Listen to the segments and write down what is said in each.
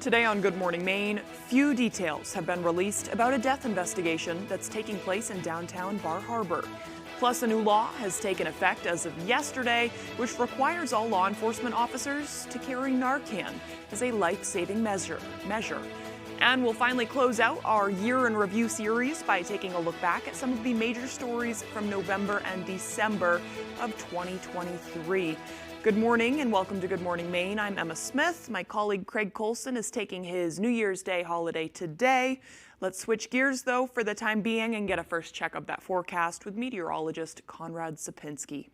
Today on Good Morning Maine, few details have been released about a death investigation that's taking place in downtown Bar Harbor. Plus, a new law has taken effect as of yesterday, which requires all law enforcement officers to carry Narcan as a life-saving measure. And we'll finally close out our Year in Review series by taking a look back at some of the major stories from November and December of 2023. Good morning and welcome to Good Morning Maine. I'm Emma Smith. My colleague Craig Colson is taking his New Year's Day holiday today. Let's switch gears though for the time being and get a first check of that forecast with meteorologist Conrad Sapinski.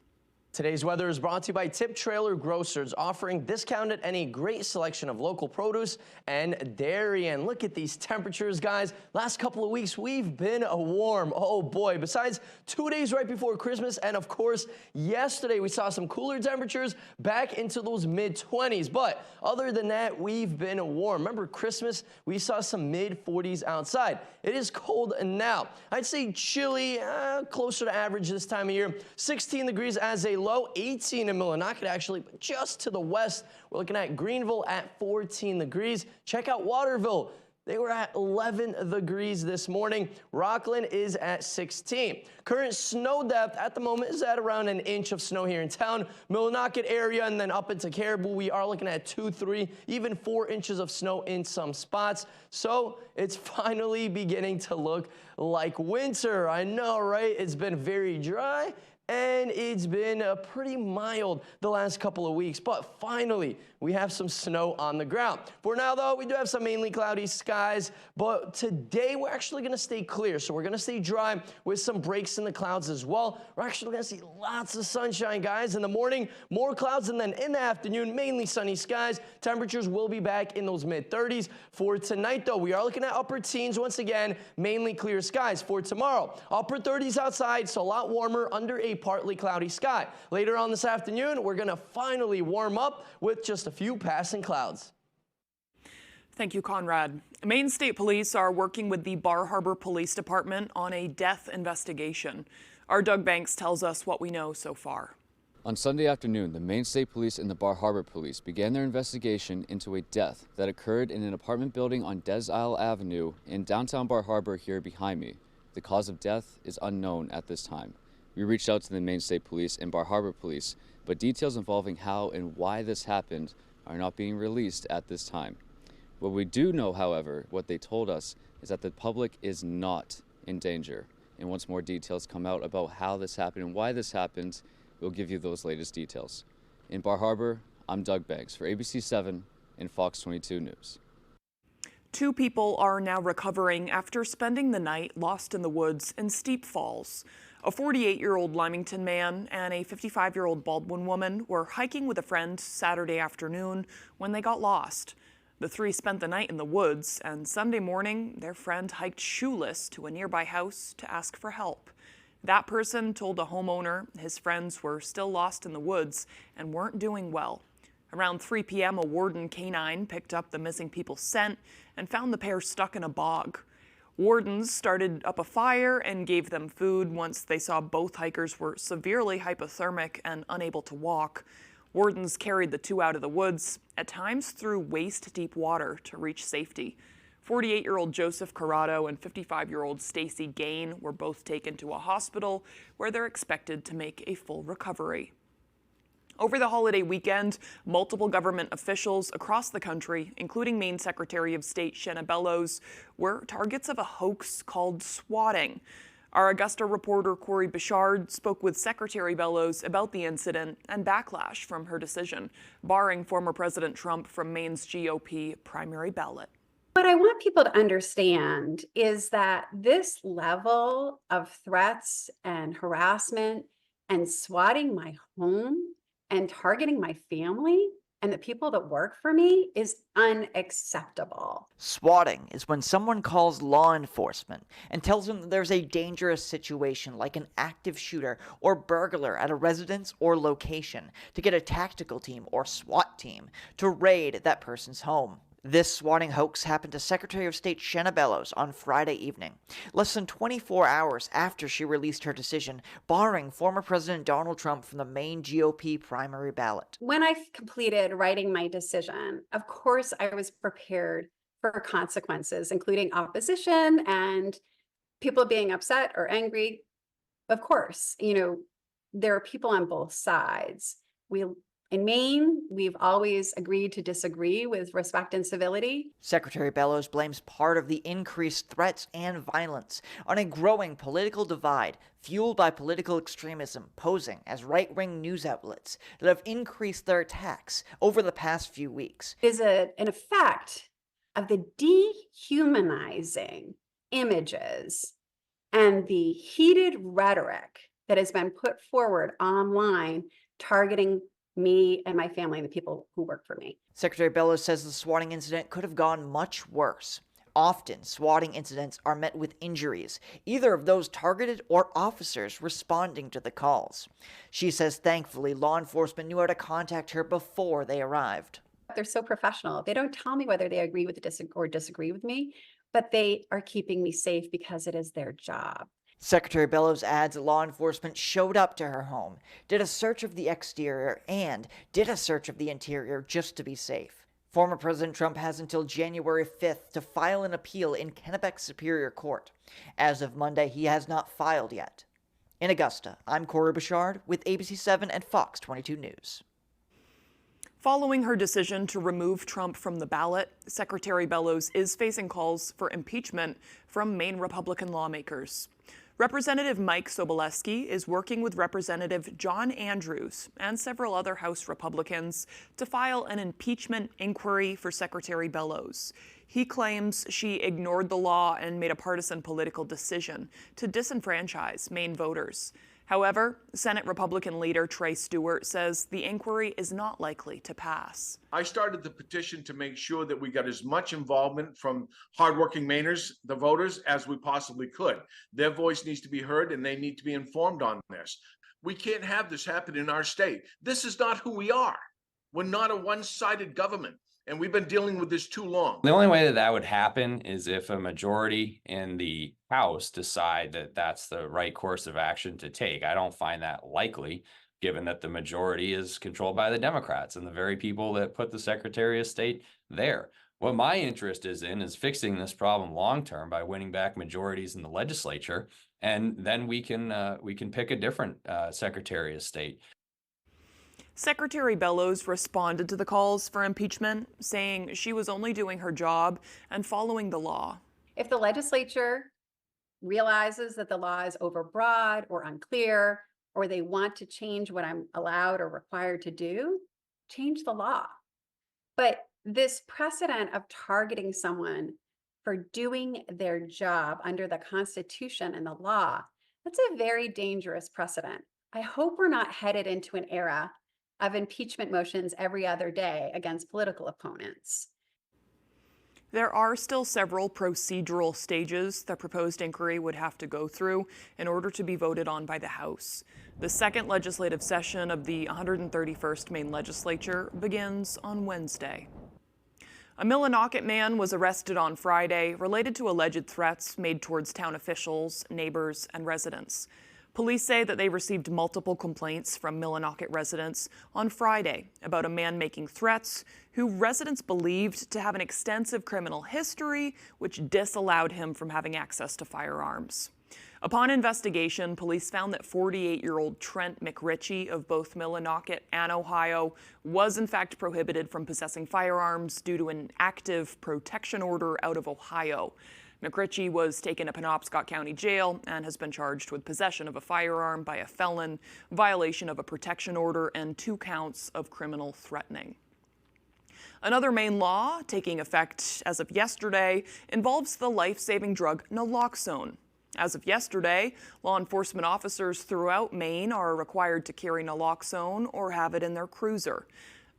Today's weather is brought to you by Tip Trailer Grocers, offering discounted and a great selection of local produce and dairy. And look at these temperatures, guys. Last couple of weeks, we've been warm. Oh boy, besides 2 days right before Christmas. And of course, yesterday we saw some cooler temperatures back into those mid-20s. But other than that, we've been warm. Remember Christmas, we saw some mid-40s outside. It is cold now. I'd say chilly, closer to average this time of year. 16 degrees as a low, 18 in Millinocket actually, but just to the west, we're looking at Greenville at 14 degrees. Check out Waterville. They were at 11 degrees this morning. Rockland is at 16. Current snow depth at the moment is at around an inch of snow here in town. Millinocket area and then up into Caribou, we are looking at 2, 3, even 4 inches of snow in some spots. So it's finally beginning to look like winter. I know, right? It's been very dry. And it's been pretty mild the last couple of weeks, but finally we have some snow on the ground. For now though, we do have some mainly cloudy skies, but today we're actually going to stay clear. So we're going to stay dry with some breaks in the clouds as well. We're actually going to see lots of sunshine, guys. In the morning, more clouds, and then in the afternoon, mainly sunny skies. Temperatures will be back in those mid-30s. For tonight though, we are looking at upper teens once again, mainly clear skies. For tomorrow, upper 30s outside, so a lot warmer under a partly cloudy sky. Later on this afternoon, we're going to finally warm up with just a few passing clouds. Thank you, Conrad. Maine State Police are working with the Bar Harbor Police Department on a death investigation. Our Doug Banks tells us what we know so far. On Sunday afternoon, the Maine State Police and the Bar Harbor Police began their investigation into a death that occurred in an apartment building on Des Isle Avenue in downtown Bar Harbor here behind me. The cause of death is unknown at this time. We reached out to the Maine State Police and Bar Harbor Police, but details involving how and why this happened are not being released at this time. What we do know, however, what they told us is that the public is not in danger. And once more details come out about how this happened and why this happened, we'll give you those latest details. In Bar Harbor, I'm Doug Banks for ABC 7 and Fox 22 News. 2 people are now recovering after spending the night lost in the woods in Steep Falls. A 48-year-old Lymington man and a 55-year-old Baldwin woman were hiking with a friend Saturday afternoon when they got lost. The 3 spent the night in the woods, and Sunday morning, their friend hiked shoeless to a nearby house to ask for help. That person told a homeowner his friends were still lost in the woods and weren't doing well. Around 3 p.m., a Warden canine picked up the missing people's scent and found the pair stuck in a bog. Wardens started up a fire and gave them food once they saw both hikers were severely hypothermic and unable to walk. Wardens carried the 2 out of the woods, at times through waist-deep water to reach safety. 48-year-old Joseph Corrado and 55-year-old Stacy Gain were both taken to a hospital where they're expected to make a full recovery. Over the holiday weekend, multiple government officials across the country, including Maine Secretary of State Shenna Bellows, were targets of a hoax called swatting. Our Augusta reporter Corey Bichard spoke with Secretary Bellows about the incident and backlash from her decision, barring former President Trump from Maine's GOP primary ballot. What I want people to understand is that this level of threats and harassment and swatting my home and targeting my family and the people that work for me is unacceptable. Swatting is when someone calls law enforcement and tells them that there's a dangerous situation like an active shooter or burglar at a residence or location to get a tactical team or SWAT team to raid that person's home. This swatting hoax happened to Secretary of State Shenna Bellows on Friday evening, less than 24 hours after she released her decision barring former President Donald Trump from the Maine GOP primary ballot. When I completed writing my decision, of course, I was prepared for consequences, including opposition and people being upset or angry. Of course, there are people on both sides. In Maine, we've always agreed to disagree with respect and civility. Secretary Bellows blames part of the increased threats and violence on a growing political divide fueled by political extremism posing as right-wing news outlets that have increased their attacks over the past few weeks. Is an effect of the dehumanizing images and the heated rhetoric that has been put forward online targeting me and my family and the people who work for me. Secretary Bellows says the swatting incident could have gone much worse. Often, swatting incidents are met with injuries, either of those targeted or officers responding to the calls. She says thankfully law enforcement knew how to contact her before they arrived. They're so professional. They don't tell me whether they agree with or disagree with me, but they are keeping me safe because it is their job. Secretary Bellows adds law enforcement showed up to her home, did a search of the exterior, and did a search of the interior just to be safe. Former President Trump has until January 5th to file an appeal in Kennebec Superior Court. As of Monday, he has not filed yet. In Augusta, I'm Corey Bouchard with ABC7 and Fox 22 News. Following her decision to remove Trump from the ballot, Secretary Bellows is facing calls for impeachment from Maine Republican lawmakers. Representative Mike Sobolewski is working with Representative John Andrews and several other House Republicans to file an impeachment inquiry for Secretary Bellows. He claims she ignored the law and made a partisan political decision to disenfranchise Maine voters. However, Senate Republican leader Trey Stewart says the inquiry is not likely to pass. I started the petition to make sure that we got as much involvement from hardworking Mainers, the voters, as we possibly could. Their voice needs to be heard and they need to be informed on this. We can't have this happen in our state. This is not who we are. We're not a one-sided government. And we've been dealing with this too long. The only way that that would happen is if a majority in the House decide that that's the right course of action to take. I don't find that likely, given that the majority is controlled by the Democrats and the very people that put the Secretary of State there. What my interest is in is fixing this problem long-term by winning back majorities in the legislature, and then we can pick a different Secretary of State. Secretary Bellows responded to the calls for impeachment, saying she was only doing her job and following the law. If the legislature realizes that the law is overbroad or unclear, or they want to change what I'm allowed or required to do, change the law. But this precedent of targeting someone for doing their job under the Constitution and the law, that's a very dangerous precedent. I hope we're not headed into an era of impeachment motions every other day against political opponents. There are still several procedural stages the proposed inquiry would have to go through in order to be voted on by the House. The second legislative session of the 131st Maine Legislature begins on Wednesday. A Millinocket man was arrested on Friday related to alleged threats made towards town officials, neighbors, and residents. Police say that they received multiple complaints from Millinocket residents on Friday about a man making threats who residents believed to have an extensive criminal history, which disallowed him from having access to firearms. Upon investigation, police found that 48-year-old Trent McRitchie of both Millinocket and Ohio was in fact prohibited from possessing firearms due to an active protection order out of Ohio. McRitchie was taken to Penobscot County Jail and has been charged with possession of a firearm by a felon, violation of a protection order, and 2 counts of criminal threatening. Another Maine law, taking effect as of yesterday, involves the life-saving drug naloxone. As of yesterday, law enforcement officers throughout Maine are required to carry naloxone or have it in their cruiser.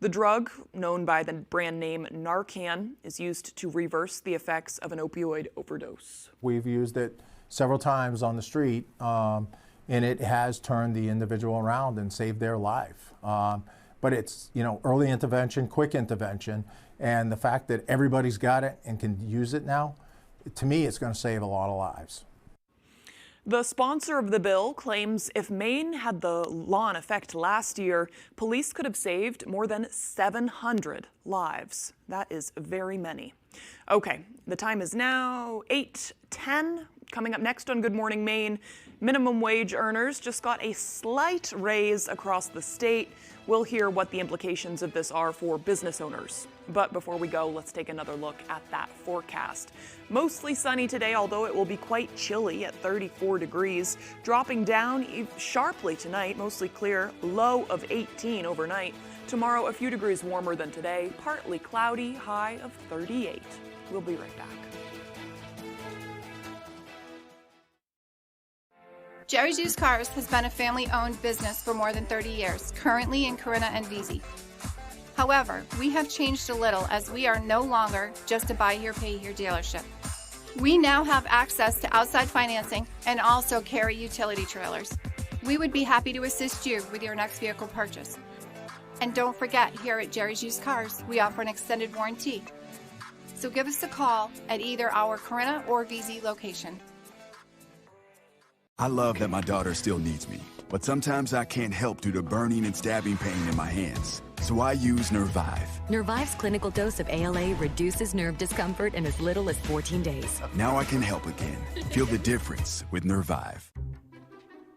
The drug, known by the brand name Narcan, is used to reverse the effects of an opioid overdose. We've used it several times on the street, and it has turned the individual around and saved their life. But it's, early intervention, quick intervention, And the fact that everybody's got it and can use it now, to me, it's going to save a lot of lives. The sponsor of the bill claims if Maine had the law in effect last year, police could have saved more than 700 lives. That is very many. Okay, the time is now 8:10. Coming up next on Good Morning Maine, minimum wage earners just got a slight raise across the state. We'll hear what the implications of this are for business owners. But before we go, let's take another look at that forecast. Mostly sunny today, although it will be quite chilly at 34 degrees, dropping down sharply tonight, mostly clear, low of 18 overnight. Tomorrow, a few degrees warmer than today, partly cloudy, high of 38. We'll be right back. Jerry's Used Cars has been a family-owned business for more than 30 years, currently in Corinna and Vesey. However, we have changed a little as we are no longer just a buy here, pay here dealership. We now have access to outside financing and also carry utility trailers. We would be happy to assist you with your next vehicle purchase. And don't forget, here at Jerry's Used Cars, we offer an extended warranty. So give us a call at either our Corinna or Vesey location. I love that my daughter still needs me, but sometimes I can't help due to burning and stabbing pain in my hands. So I use Nervive. Nervive's clinical dose of ALA reduces nerve discomfort in as little as 14 days. Now I can help again. Feel the difference with Nervive.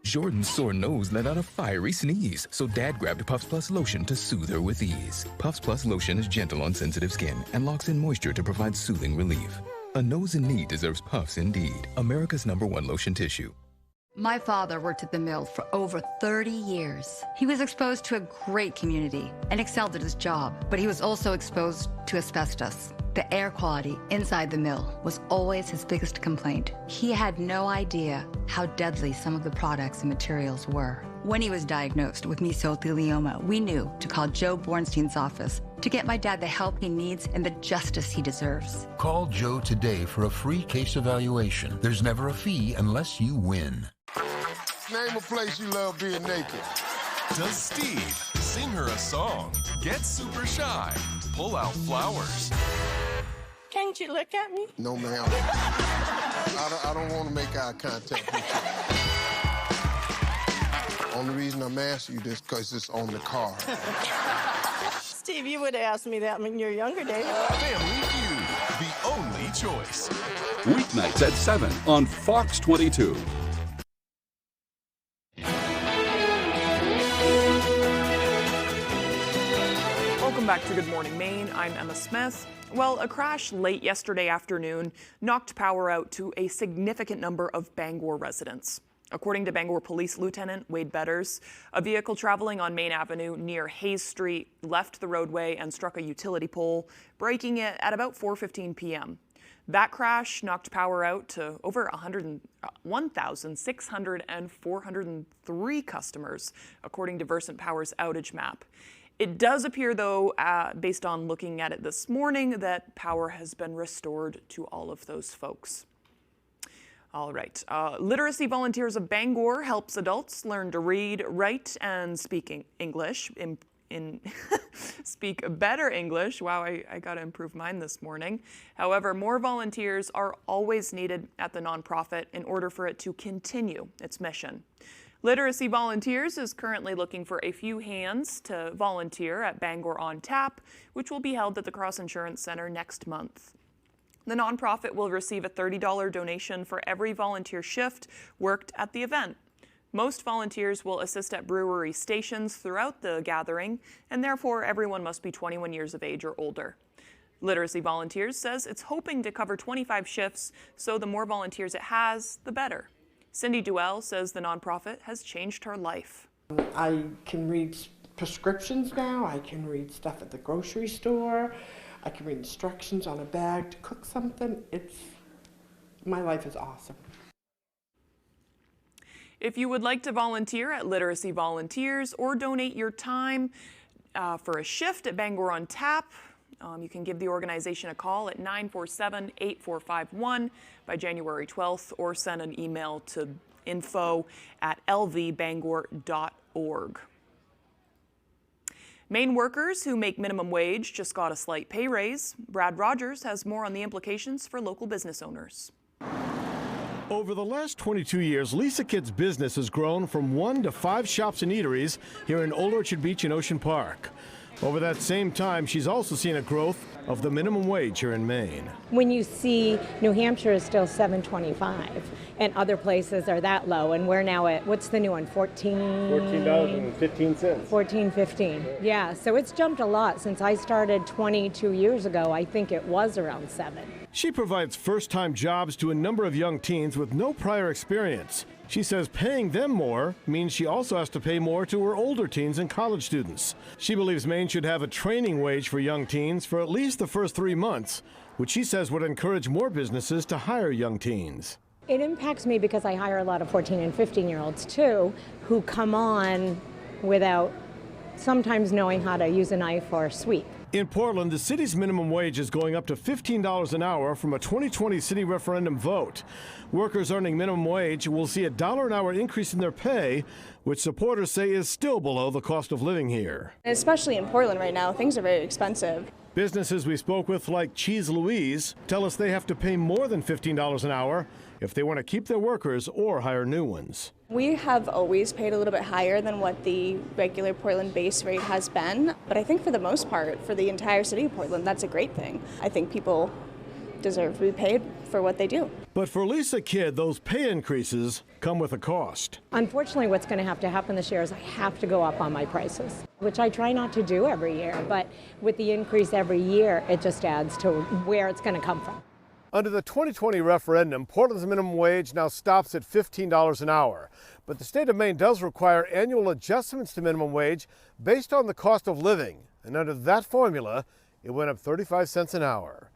Jordan's sore nose let out a fiery sneeze, so Dad grabbed Puffs Plus lotion to soothe her with ease. Puffs Plus lotion is gentle on sensitive skin and locks in moisture to provide soothing relief. A nose in need deserves Puffs indeed. America's #1 lotion tissue. My father worked at the mill for over 30 years. He was exposed to a great community and excelled at his job, but he was also exposed to asbestos. The air quality inside the mill was always his biggest complaint. He had no idea how deadly some of the products and materials were. When he was diagnosed with mesothelioma, we knew to call Joe Bornstein's office to get my dad the help he needs and the justice he deserves. Call Joe today for a free case evaluation. There's never a fee unless you win. Name a place you love being naked. Does Steve sing her a song? Get super shy. Pull out flowers. Can't you look at me? No, ma'am. I don't want to make eye contact with you. Only reason I'm asking you this because it's on the card. Steve, you would have asked me that in your younger days. Family Feud, the only choice. Weeknights at 7 on Fox 22. Welcome back to Good Morning Maine. I'm Emma Smith. Well, a crash late yesterday afternoon knocked power out to a significant number of Bangor residents. According to Bangor Police Lieutenant Wade Betters, a vehicle traveling on Main Avenue near Hayes Street left the roadway and struck a utility pole, breaking it at about 4:15 p.m. That crash knocked power out to over 1,600 and 403 customers, according to Versant Power's outage map. It does appear, though, based on looking at it this morning, that power has been restored to all of those folks. All right. Literacy Volunteers of Bangor helps adults learn to read, write, and speak English. Speak better English. Wow, I got to improve mine this morning. However, more volunteers are always needed at the nonprofit in order for it to continue its mission. Literacy Volunteers is currently looking for a few hands to volunteer at Bangor on Tap, which will be held at the Cross Insurance Center next month. The nonprofit will receive a $30 donation for every volunteer shift worked at the event. Most volunteers will assist at brewery stations throughout the gathering, and therefore everyone must be 21 years of age or older. Literacy Volunteers says it's hoping to cover 25 shifts, so the more volunteers it has, the better. Cindy Duell says the nonprofit has changed her life. I can read prescriptions now. I can read stuff at the grocery store. I can read instructions on a bag to cook something. My life is awesome. If you would like to volunteer at Literacy Volunteers or donate your time for a shift at Bangor on Tap, you can give the organization a call at 947-8451 by January 12th or send an email to info@lvbangor.org. Maine workers who make minimum wage just got a slight pay raise. Brad Rogers has more on the implications for local business owners. Over the last 22 years, Lisa Kidd's business has grown from 1 to 5 shops and eateries here in Old Orchard Beach and Ocean Park. Over that same time, she's also seen a growth of the minimum wage here in Maine. When you see New Hampshire is still $7.25 and other places are that low, and we're now at, what's the new one, $14.15. $14.15. Yeah, so it's jumped a lot since I started 22 years ago. I think it was around 7. She provides first-time jobs to a number of young teens with no prior experience. She says paying them more means she also has to pay more to her older teens and college students. She believes Maine should have a training wage for young teens for at least the first 3 months, which she says would encourage more businesses to hire young teens. It impacts me because I hire a lot of 14 and 15-year-olds too, who come on without sometimes knowing how to use a knife or sweep. In Portland, the city's minimum wage is going up to $15 an hour from a 2020 city referendum vote. Workers earning minimum wage will see $1 an hour increase in their pay, which supporters say is still below the cost of living here. Especially in Portland right now, things are very expensive. Businesses we spoke with, like Cheese Louise, tell us they have to pay more than $15 an hour if they want to keep their workers or hire new ones. We have always paid a little bit higher than what the regular Portland base rate has been, but I think for the most part, for the entire city of Portland, that's a great thing. I think people deserve to be paid for what they do. But for Lisa Kidd, those pay increases come with a cost. Unfortunately, what's going to happen this year is I have to go up on my prices, which I try not to do every year, but with the increase every year, it just adds to where it's going to come from. Under the 2020 referendum, Portland's minimum wage now stops at $15 an hour. But the state of Maine does require annual adjustments to minimum wage based on the cost of living. And under that formula, it went up 35 cents an hour.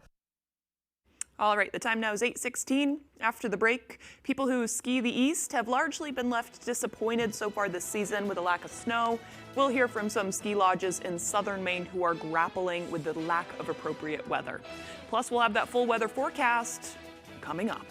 All right, the time now is 8:16. After the break, people who ski the east have largely been left disappointed so far this season with a lack of snow. We'll hear from some ski lodges in southern Maine who are grappling with the lack of appropriate weather. Plus, we'll have that full weather forecast coming up.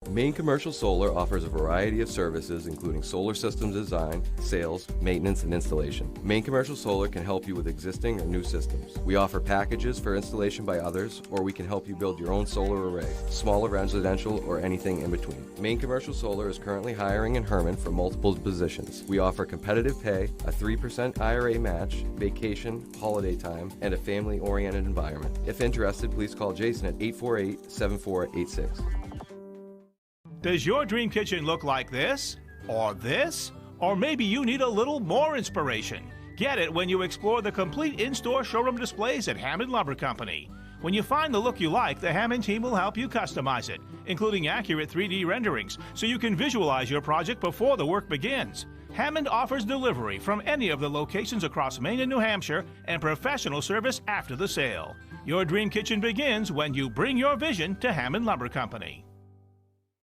Maine Commercial Solar offers a variety of services including solar system design, sales, maintenance, and installation. Maine Commercial Solar can help you with existing or new systems. We offer packages for installation by others, or we can help you build your own solar array, smaller residential or anything in between. Maine Commercial Solar is currently hiring in Herman for multiple positions. We offer competitive pay, a 3% IRA match, vacation, holiday time, and a family-oriented environment. If interested, please call Jason at 848-7486. Does your dream kitchen look like this? Or this? Or maybe you need a little more inspiration? Get it when you explore the complete in-store showroom displays at Hammond Lumber Company. When you find the look you like, the Hammond team will help you customize it, including accurate 3D renderings, so you can visualize your project before the work begins. Hammond offers delivery from any of the locations across Maine and New Hampshire and professional service after the sale. Your dream kitchen begins when you bring your vision to Hammond Lumber Company.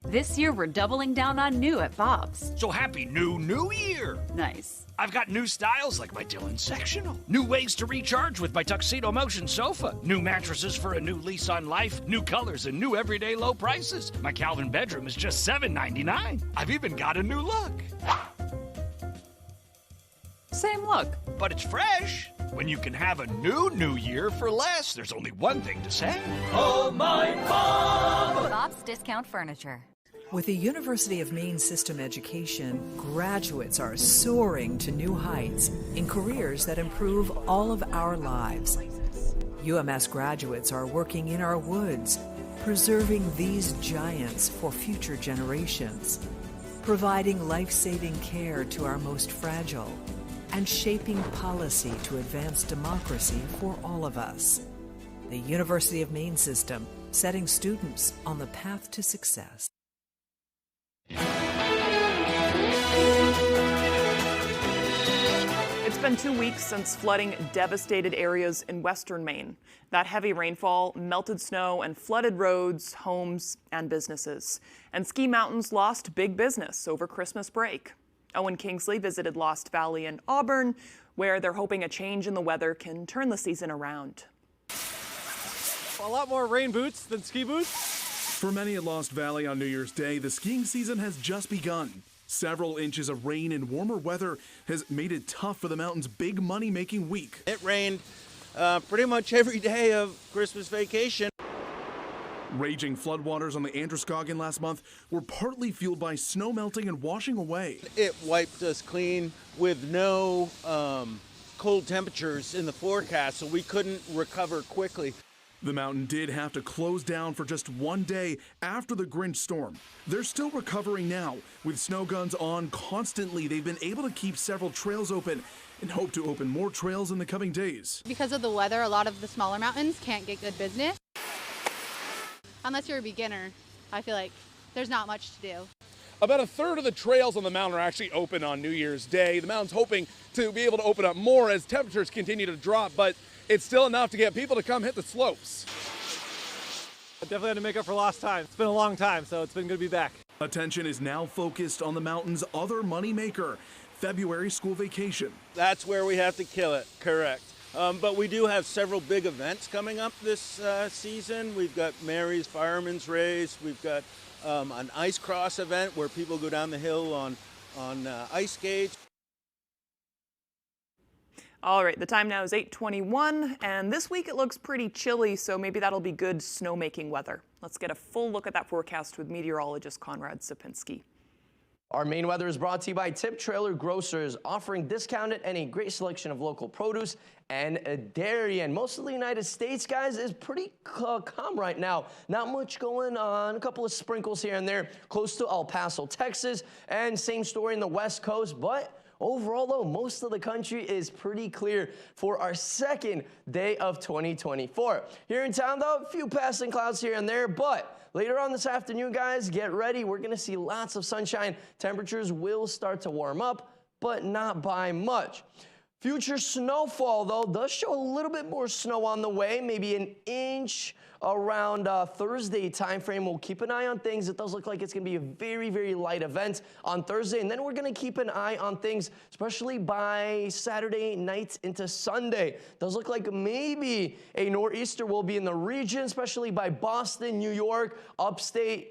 This year, we're doubling down on new at Bob's. So happy new year! Nice. I've got new styles like my Dylan sectional, new ways to recharge with my Tuxedo Motion sofa, new mattresses for a new lease on life, new colors and new everyday low prices. My Calvin bedroom is just $7.99. I've even got a new look. Same look. But it's fresh. When you can have a new year for less, there's only one thing to say. Oh, my Bob! Bob's Discount Furniture. With the University of Maine System Education, graduates are soaring to new heights in careers that improve all of our lives. UMS graduates are working in our woods, preserving these giants for future generations, providing life-saving care to our most fragile, and shaping policy to advance democracy for all of us. The University of Maine System, setting students on the path to success. It's been 2 weeks since flooding devastated areas in western Maine. That heavy rainfall melted snow and flooded roads, homes, and businesses. And ski mountains lost big business over Christmas break. Owen Kingsley visited Lost Valley in Auburn, where they're hoping a change in the weather can turn the season around. A lot more rain boots than ski boots. For many at Lost Valley on New Year's Day, the skiing season has just begun. Several inches of rain and warmer weather has made it tough for the mountain's big money-making week. It rained pretty much every day of Christmas vacation. Raging floodwaters on the Androscoggin last month were partly fueled by snow melting and washing away. It wiped us clean with no cold temperatures in the forecast, so we couldn't recover quickly. The mountain did have to close down for just one day after the Grinch storm. They're still recovering now. With snow guns on constantly, they've been able to keep several trails open and hope to open more trails in the coming days. Because of the weather, a lot of the smaller mountains can't get good business. Unless you're a beginner, I feel like there's not much to do. About a third of the trails on the mountain are actually open on New Year's Day. The mountain's hoping to be able to open up more as temperatures continue to drop, but it's still enough to get people to come hit the slopes. I definitely had to make up for lost time. It's been a long time, so it's been good to be back. Attention is now focused on the mountain's other moneymaker, February school vacation. That's where we have to kill it, correct. But we do have several big events coming up this season. We've got Mary's Fireman's Race. We've got an ice cross event where people go down the hill on ice skates. All right, the time now is 8:21, and this week it looks pretty chilly, so maybe that'll be good snowmaking weather. Let's get a full look at that forecast with meteorologist Conrad Sapinski. Our main weather is brought to you by Tip Trailer Grocers, offering discounted and a great selection of local produce and dairy. And most of the United States, guys, is pretty calm right now. Not much going on, a couple of sprinkles here and there, close to El Paso, Texas, and same story in the West Coast, but overall, though, most of the country is pretty clear for our second day of 2024. Here in town, though, a few passing clouds here and there, but later on this afternoon, guys, get ready. We're going to see lots of sunshine. Temperatures will start to warm up, but not by much. Future snowfall, though, does show a little bit more snow on the way, maybe an inch around Thursday timeframe. We'll keep an eye on things. It does look like it's going to be a very, very light event on Thursday, and then we're going to keep an eye on things, especially by Saturday night into Sunday. Does look like maybe a nor'easter will be in the region, especially by Boston, New York, upstate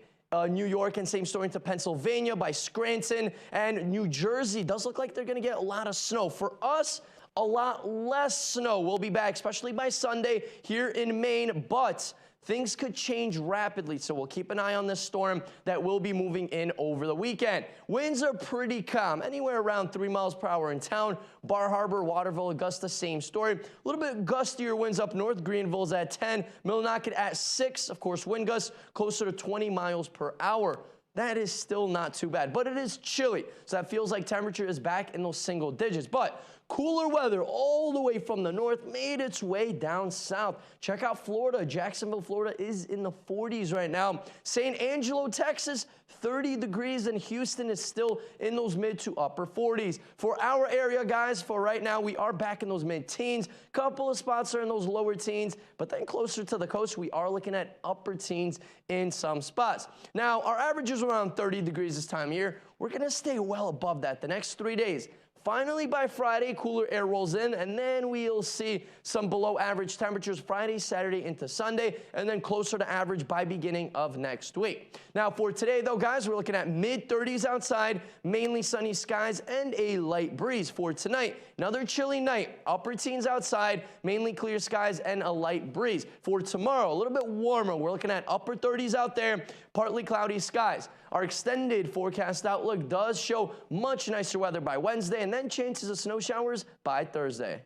New York, and same story into Pennsylvania, by Scranton and New Jersey. Does look like they're going to get a lot of snow. For us, a lot less snow will be back, especially by Sunday here in Maine, but things could change rapidly, so we'll keep an eye on this storm that will be moving in over the weekend. Winds are pretty calm, anywhere around 3 miles per hour in town. Bar Harbor, Waterville, Augusta, same story. A little bit gustier winds up north. Greenville's at 10, Millinocket at 6. Of course, wind gusts closer to 20 miles per hour. That is still not too bad, but it is chilly, so that feels like temperature is back in those single digits. But cooler weather all the way from the north made its way down south. Check out Florida. Jacksonville, Florida is in the 40s right now. San Angelo, Texas, 30 degrees, and Houston is still in those mid to upper 40s. For our area, guys, for right now, we are back in those mid-teens. Couple of spots are in those lower teens, but then closer to the coast, we are looking at upper teens in some spots. Now, our average is around 30 degrees this time of year. We're going to stay well above that the next 3 days. Finally, by Friday, cooler air rolls in, and then we'll see some below average temperatures Friday, Saturday into Sunday, and then closer to average by beginning of next week. Now, for today, though, guys, we're looking at mid-30s outside, mainly sunny skies, and a light breeze. For tonight, another chilly night, upper teens outside, mainly clear skies, and a light breeze. For tomorrow, a little bit warmer. We're looking at upper 30s out there, partly cloudy skies. Our extended forecast outlook does show much nicer weather by Wednesday, and then chances of snow showers by Thursday.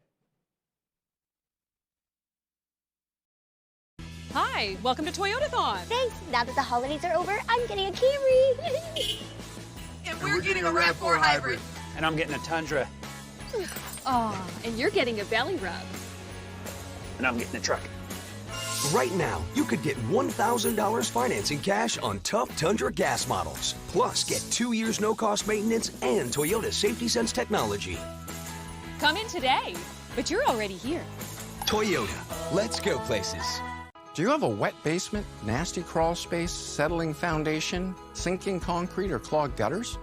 Hi, welcome to Toyotathon. Thanks. Now that the holidays are over, I'm getting a Camry. And we're getting a RAV4 hybrid. And I'm getting a Tundra. Oh, and you're getting a belly rub. And I'm getting a truck. Right now, you could get $1,000 financing cash on tough Tundra gas models. Plus, get 2 years no-cost maintenance and Toyota Safety Sense technology. Come in today, but you're already here. Toyota, let's go places. Do you have a wet basement, nasty crawl space, settling foundation, sinking concrete, or clogged gutters?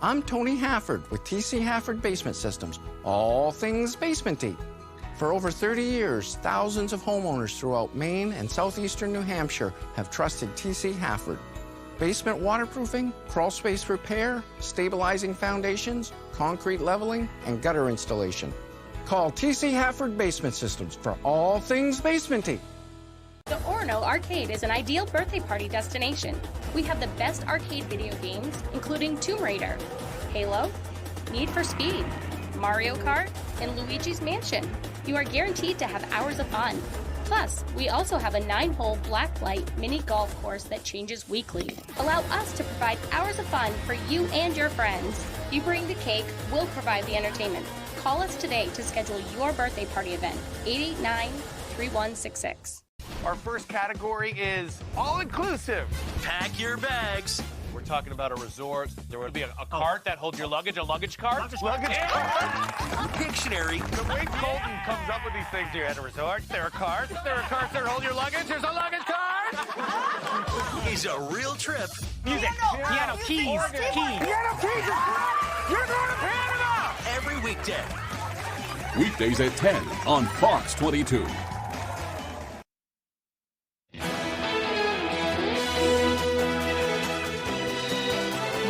I'm Tony Hafford with TC Hafford Basement Systems, all things basement-y. For over 30 years, thousands of homeowners throughout Maine and southeastern New Hampshire have trusted TC Hafford. basement waterproofing, crawl space repair, stabilizing foundations, concrete leveling, and gutter installation. Call TC Hafford Basement Systems for all things basementy. The Orono Arcade is an ideal birthday party destination. We have the best arcade video games, including Tomb Raider, Halo, Need for Speed, Mario Kart, and Luigi's Mansion. You are guaranteed to have hours of fun. Plus, we also have a 9-hole blacklight mini golf course that changes weekly. Allow us to provide hours of fun for you and your friends. You bring the cake, we'll provide the entertainment. Call us today to schedule your birthday party event, 889-3166. Our first category is all-inclusive. Pack your bags. We're talking about a resort. There would be a cart that holds your luggage, a luggage cart. Luggage cart. Pictionary. The way Colton comes up with these things, you're at a resort, there are carts that hold your luggage, there's a luggage cart. Is a real trip. Music, piano, keys. Piano, keys, you're going to Panama. Every weekday. Weekdays at 10 on Fox 22.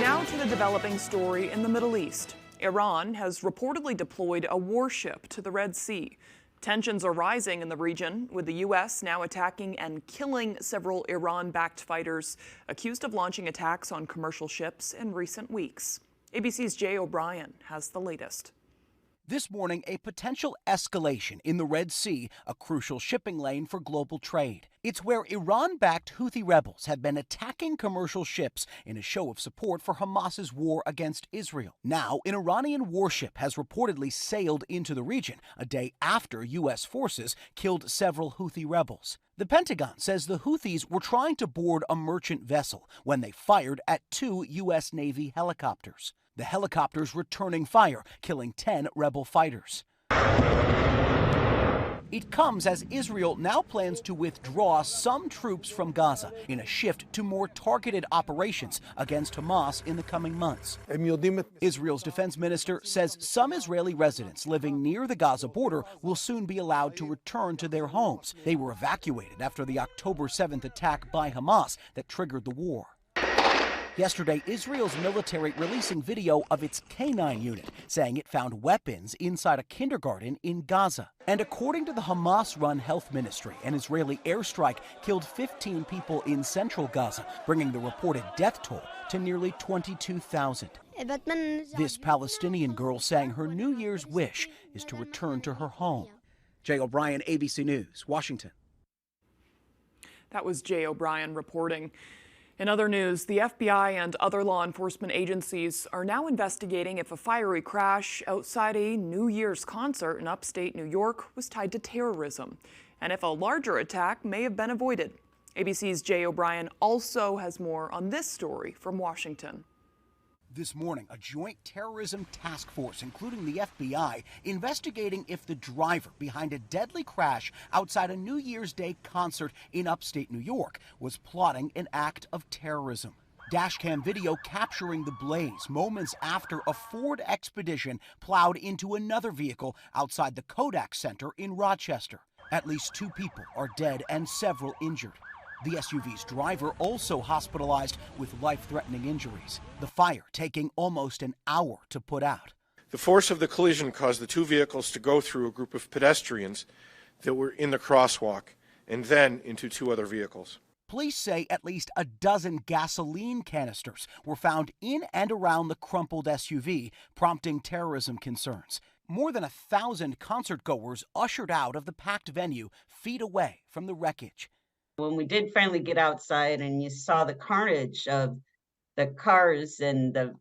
Now to the developing story in the Middle East. Iran has reportedly deployed a warship to the Red Sea. Tensions are rising in the region, with the U.S. now attacking and killing several Iran-backed fighters accused of launching attacks on commercial ships in recent weeks. ABC's Jay O'Brien has the latest. This morning, a potential escalation in the Red Sea, a crucial shipping lane for global trade. It's where Iran-backed Houthi rebels have been attacking commercial ships in a show of support for Hamas's war against Israel. Now, an Iranian warship has reportedly sailed into the region a day after U.S. forces killed several Houthi rebels. The Pentagon says the Houthis were trying to board a merchant vessel when they fired at 2 U.S. Navy helicopters. The helicopters returning fire, killing 10 rebel fighters. It comes as Israel now plans to withdraw some troops from Gaza in a shift to more targeted operations against Hamas in the coming months. Israel's defense minister says some Israeli residents living near the Gaza border will soon be allowed to return to their homes. They were evacuated after the October 7th attack by Hamas that triggered the war. Yesterday, Israel's military releasing video of its K-9 unit, saying it found weapons inside a kindergarten in Gaza. And according to the Hamas-run health ministry, an Israeli airstrike killed 15 people in central Gaza, bringing the reported death toll to nearly 22,000. This Palestinian girl saying her New Year's wish is to return to her home. Jay O'Brien, ABC News, Washington. That was Jay O'Brien reporting. In other news, the FBI and other law enforcement agencies are now investigating if a fiery crash outside a New Year's concert in upstate New York was tied to terrorism, and if a larger attack may have been avoided. ABC's Jay O'Brien also has more on this story from Washington. This morning, a joint terrorism task force, including the FBI, investigating if the driver behind a deadly crash outside a New Year's Day concert in upstate New York was plotting an act of terrorism. Dashcam video capturing the blaze moments after a Ford Expedition plowed into another vehicle outside the Kodak Center in Rochester. At least 2 people are dead and several injured. The SUV's driver also hospitalized with life-threatening injuries. The fire taking almost an hour to put out. The force of the collision caused the 2 vehicles to go through a group of pedestrians that were in the crosswalk and then into 2 other vehicles. Police say at least a dozen gasoline canisters were found in and around the crumpled SUV, prompting terrorism concerns. More than 1,000 concertgoers ushered out of the packed venue, feet away from the wreckage. When we did finally get outside and you saw the carnage of the cars and the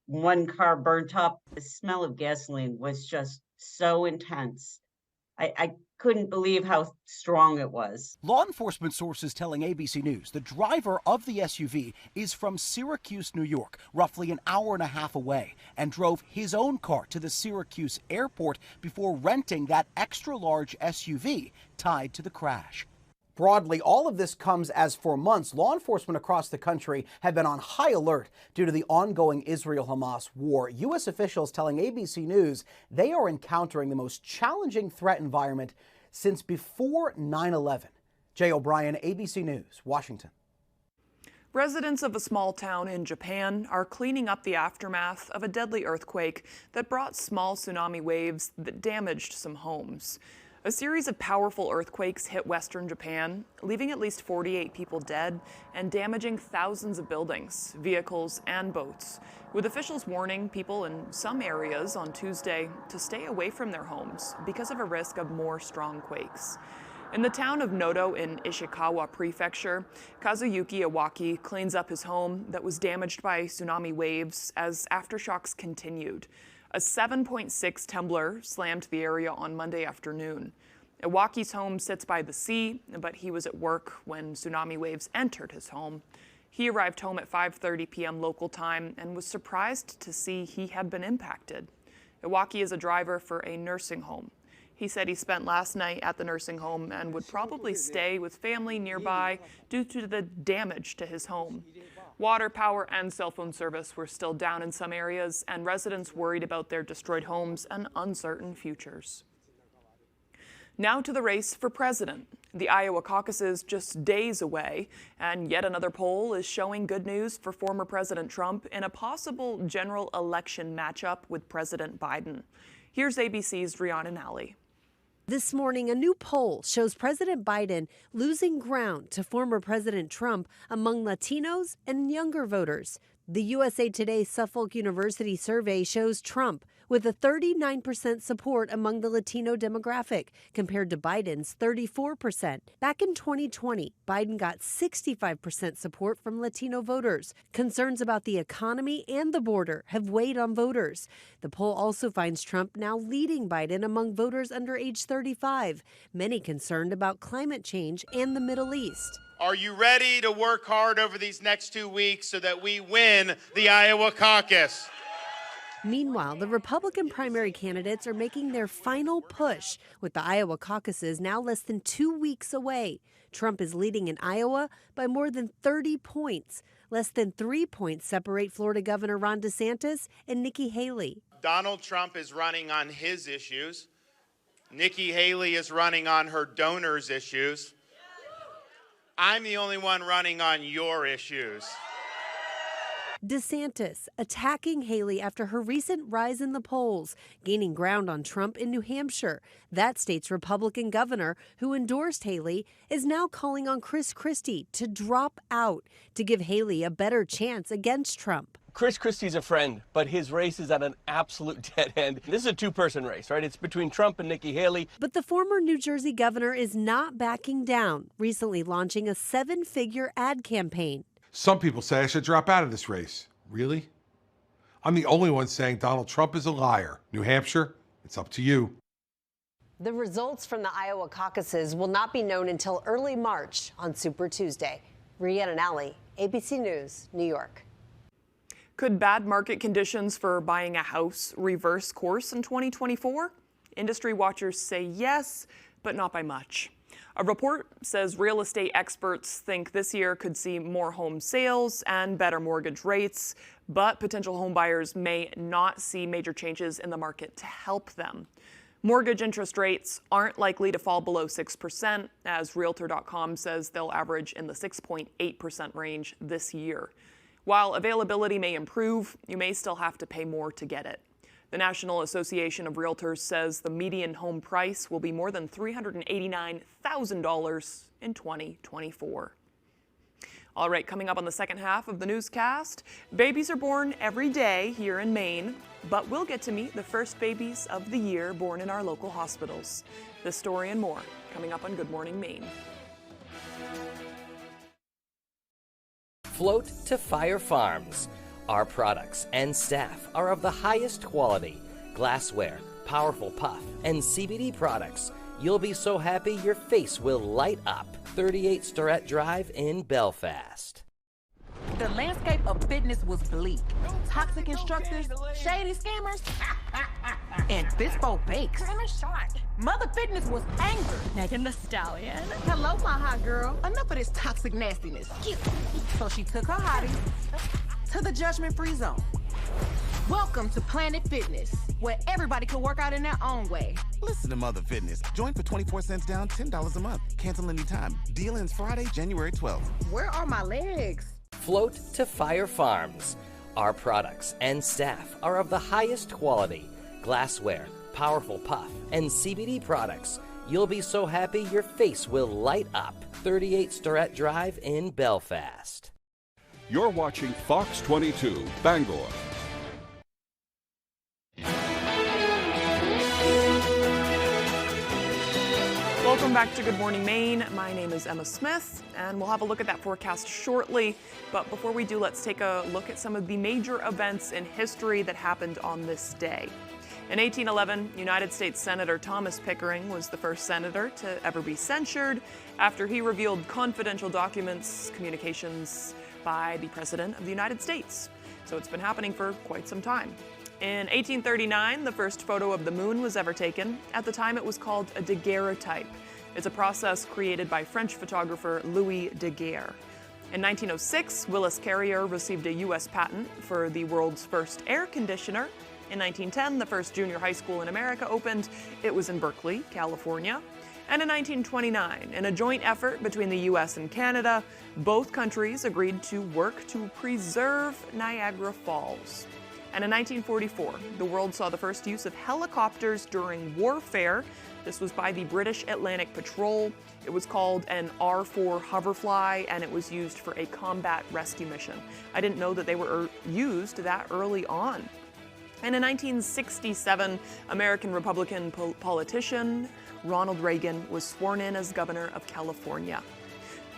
one car burnt up, the smell of gasoline was just so intense. I couldn't believe how strong it was. Law enforcement sources telling ABC News the driver of the SUV is from Syracuse, New York, roughly an hour and a half away, and drove his own car to the Syracuse airport before renting that extra-large SUV tied to the crash. Broadly, all of this comes as for months, law enforcement across the country have been on high alert due to the ongoing Israel-Hamas war. U.S. officials telling ABC News they are encountering the most challenging threat environment since before 9/11. Jay O'Brien, ABC News, Washington. Residents of a small town in Japan are cleaning up the aftermath of a deadly earthquake that brought small tsunami waves that damaged some homes. A series of powerful earthquakes hit western Japan, leaving at least 48 people dead and damaging thousands of buildings, vehicles, and boats, with officials warning people in some areas on Tuesday to stay away from their homes because of a risk of more strong quakes. In the town of Noto in Ishikawa Prefecture, Kazuyuki Iwaki cleans up his home that was damaged by tsunami waves as aftershocks continued. A 7.6 Temblor slammed the area on Monday afternoon. Iwaki's home sits by the sea, but he was at work when tsunami waves entered his home. He arrived home at 5:30 p.m. local time and was surprised to see he had been impacted. Iwaki is a driver for a nursing home. He said he spent last night at the nursing home and would probably stay with family nearby due to the damage to his home. Water, power, and cell phone service were still down in some areas, and residents worried about their destroyed homes and uncertain futures. Now to the race for president. The Iowa caucus is just days away, and yet another poll is showing good news for former President Trump in a possible general election matchup with President Biden. Here's ABC's Rihanna Nally. This morning, a new poll shows President Biden losing ground to former President Trump among Latinos and younger voters. The USA Today Suffolk University survey shows Trump with a 39% support among the Latino demographic, compared to Biden's 34%. Back in 2020, Biden got 65% support from Latino voters. Concerns about the economy and the border have weighed on voters. The poll also finds Trump now leading Biden among voters under age 35, many concerned about climate change and the Middle East. Are you ready to work hard over these next 2 weeks so that we win the Iowa caucus? Meanwhile, the Republican primary candidates are making their final push, with the Iowa caucuses now less than 2 weeks away. Trump is leading in Iowa by more than 30 points. Less than 3 points separate Florida Governor Ron DeSantis and Nikki Haley. Donald Trump is running on his issues. Nikki Haley is running on her donors' issues. I'm the only one running on your issues. DeSantis attacking Haley after her recent rise in the polls, gaining ground on Trump in New Hampshire. That state's Republican governor, who endorsed Haley, is now calling on Chris Christie to drop out to give Haley a better chance against Trump. Chris Christie's a friend, but his race is at an absolute dead end. This is a two-person race, right? It's between Trump and Nikki Haley. But the former New Jersey governor is not backing down, recently launching a 7-figure ad campaign. Some people say I should drop out of this race. Really? I'm the only one saying Donald Trump is a liar. New Hampshire, it's up to you. The results from the Iowa caucuses will not be known until early March on Super Tuesday. Rihanna Nally, ABC News, New York. Could bad market conditions for buying a house reverse course in 2024? Industry watchers say yes, but not by much. A report says real estate experts think this year could see more home sales and better mortgage rates, but potential home buyers may not see major changes in the market to help them. Mortgage interest rates aren't likely to fall below 6%, as Realtor.com says they'll average in the 6.8% range this year. While availability may improve, you may still have to pay more to get it. The National Association of Realtors says the median home price will be more than $389,000 in 2024. All right, coming up on the second half of the newscast, babies are born every day here in Maine, but we'll get to meet the first babies of the year born in our local hospitals. This story and more coming up on Good Morning Maine. Float to Fire Farms. Our products and staff are of the highest quality. Glassware, powerful puff, and CBD products. You'll be so happy your face will light up. 38 Storette Drive in Belfast. The landscape of fitness was bleak. Toxic instructors, shady scammers, and Bispo Bakes. Mother Fitness was angry. Megan the Stallion. Hello, my hot girl. Enough of this toxic nastiness. So she took her hottie to the judgment-free zone. Welcome to Planet Fitness, where everybody can work out in their own way. Listen to Mother Fitness. Join for 24 cents down, $10 a month. Cancel anytime. Deal ends Friday, January 12th. Where are my legs? float to Fire Farms. Our products and staff are of the highest quality. Glassware, powerful puff, and CBD products. You'll be so happy your face will light up. 38 Storette Drive in Belfast. You're watching Fox 22, Bangor. Welcome back to Good Morning Maine. My name is Emma Smith, and we'll have a look at that forecast shortly. But before we do, let's take a look at some of the major events in history that happened on this day. In 1811, United States Senator Thomas Pickering was the first senator to ever be censured after he revealed confidential documents, communications by the President of the United States. So it's been happening for quite some time. In 1839, the first photo of the moon was ever taken. At the time, it was called a daguerreotype. It's a process created by French photographer Louis Daguerre. In 1906, Willis Carrier received a U.S. patent for the world's first air conditioner. In 1910, the first junior high school in America opened. It was in Berkeley, California. And in 1929, in a joint effort between the U.S. and Canada, both countries agreed to work to preserve Niagara Falls. And in 1944, the world saw the first use of helicopters during warfare. This was by the British Atlantic Patrol. It was called an R-4 Hoverfly, and it was used for a combat rescue mission. I didn't know that they were used that early on. And in 1967, American Republican politician Ronald Reagan was sworn in as governor of California.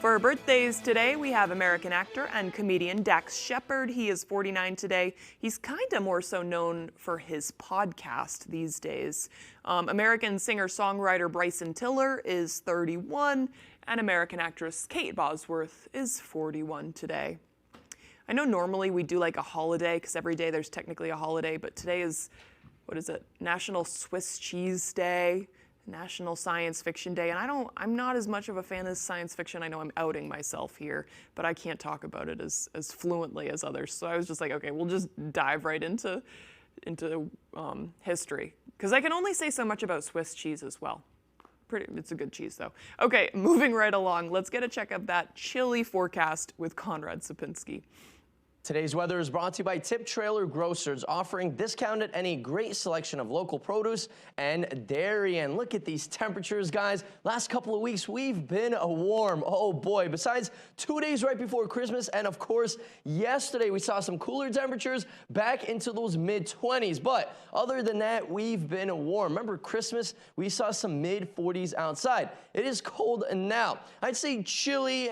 For birthdays today, we have American actor and comedian Dax Shepard. He is 49 today. He's kind of more so known for his podcast these days. American singer-songwriter Bryson Tiller is 31, and American actress Kate Bosworth is 41 today. I know normally we do like a holiday, because every day there's technically a holiday, but today is, what is it, National Swiss Cheese Day, National Science Fiction Day, and I'm not as much of a fan of science fiction. I know I'm outing myself here, but I can't talk about it as fluently as others. So I was just like, okay, we'll just dive right into history, because I can only say so much about Swiss cheese as well. It's a good cheese though. Okay, moving right along, let's get a check of that chilly forecast with Conrad Sapinski. Today's weather is brought to you by Tip Trailer Grocers, offering discounted and a great selection of local produce and dairy. And look at these temperatures, guys. Last couple of weeks, we've been warm. Oh boy, besides 2 days right before Christmas, and of course, yesterday we saw some cooler temperatures back into those mid-20s. But other than that, we've been warm. Remember Christmas, we saw some mid-40s outside. It is cold now. I'd say chilly,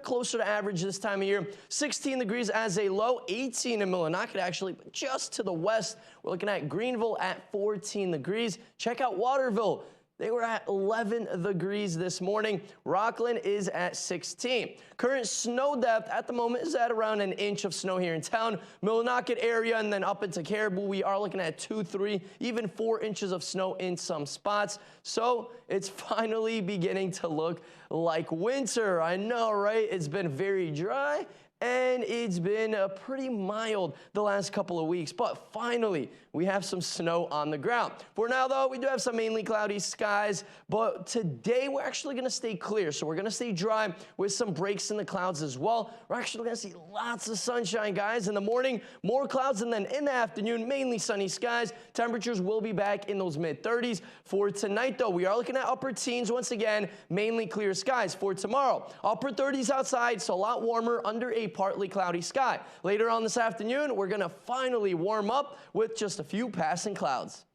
closer to average this time of year. 16 degrees as a low, 18 in Millinocket actually, but just to the west, we're looking at Greenville at 14 degrees. Check out Waterville. They were at 11 degrees this morning. Rockland is at 16. Current snow depth at the moment is at around an inch of snow here in town. Millinocket area and then up into Caribou, we are looking at 2, 3, even 4 inches of snow in some spots. So it's finally beginning to look like winter. I know, right? It's been very dry. And it's been pretty mild the last couple of weeks, but finally we have some snow on the ground. For now, though, we do have some mainly cloudy skies, but today we're actually going to stay clear. So we're going to stay dry with some breaks in the clouds as well. We're actually going to see lots of sunshine, guys. In the morning, more clouds, and then in the afternoon, mainly sunny skies. Temperatures will be back in those mid-30s. For tonight, though, we are looking at upper teens once again, mainly clear skies. For tomorrow, upper 30s outside, so a lot warmer under a partly cloudy sky. Later on this afternoon, we're going to finally warm up with just a few passing clouds.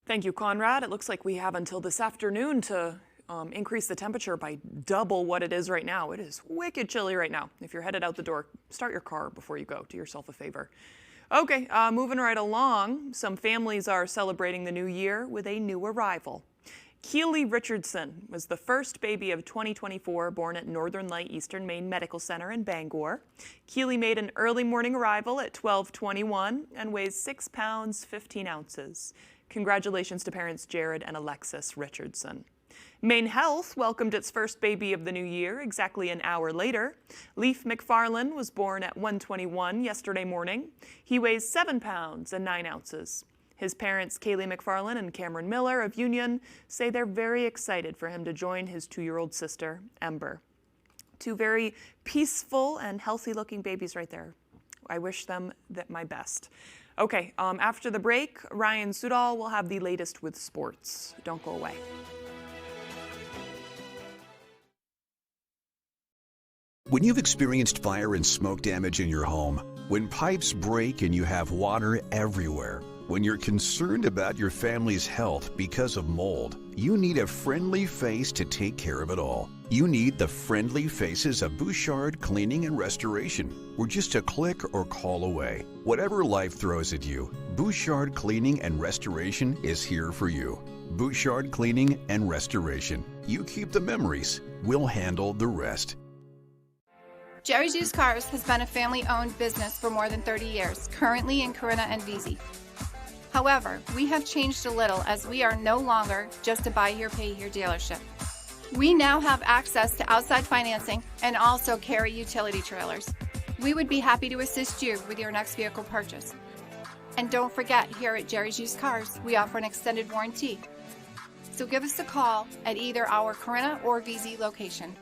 Thank you, Conrad. It looks like we have until this afternoon to increase the temperature by double what it is right now. It is wicked chilly right now. If you're headed out the door, start your car before you go. Do yourself a favor. Okay, moving right along. Some families are celebrating the new year with a new arrival. Keely Richardson was the first baby of 2024 born at Northern Light Eastern Maine Medical Center in Bangor. Keely made an early morning arrival at 12:21 and weighs 6 pounds, 15 ounces. Congratulations to parents Jared and Alexis Richardson. Maine Health welcomed its first baby of the new year exactly an hour later. Leaf McFarland was born at 1:21 yesterday morning. He weighs 7 pounds and 9 ounces. His parents, Kaylee McFarland and Cameron Miller of Union, say they're very excited for him to join his 2-year-old sister, Ember. Two very peaceful and healthy-looking babies right there. I wish them my best. Okay, after the break, Ryan Sudal will have the latest with sports. Don't go away. When you've experienced fire and smoke damage in your home, when pipes break and you have water everywhere, when you're concerned about your family's health because of mold, you need a friendly face to take care of it all. You need the friendly faces of Bouchard Cleaning and Restoration. We're just a click or call away. Whatever life throws at you, Bouchard Cleaning and Restoration is here for you. Bouchard Cleaning and Restoration. You keep the memories. We'll handle the rest. Jerry's Used Cars has been a family-owned business for more than 30 years, currently in Corinna and Vesey. However, we have changed a little as we are no longer just a buy here, pay here dealership. We now have access to outside financing and also carry utility trailers. We would be happy to assist you with your next vehicle purchase. And don't forget, here at Jerry's Used Cars, we offer an extended warranty. So give us a call at either our Corinna or Vesey location.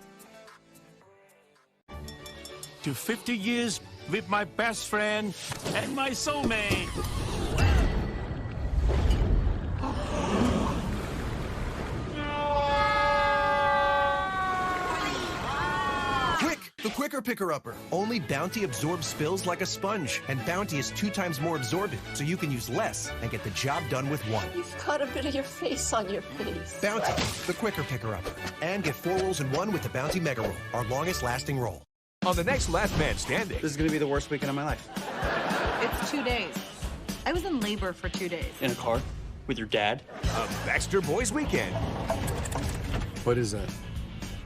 To 50 years with my best friend and my soulmate. Quick! The Quicker Picker-Upper. Only Bounty absorbs spills like a sponge, and Bounty is 2 times more absorbent, so you can use less and get the job done with 1. You've got a bit of your face on your face. Bounty, the Quicker Picker-Upper. And get 4 rolls in 1 with the Bounty Mega Roll, our longest lasting roll. On the next Last Man Standing. This is going to be the worst weekend of my life. It's 2 days. I was in labor for 2 days. In a car? With your dad? A Baxter Boys Weekend. What is that?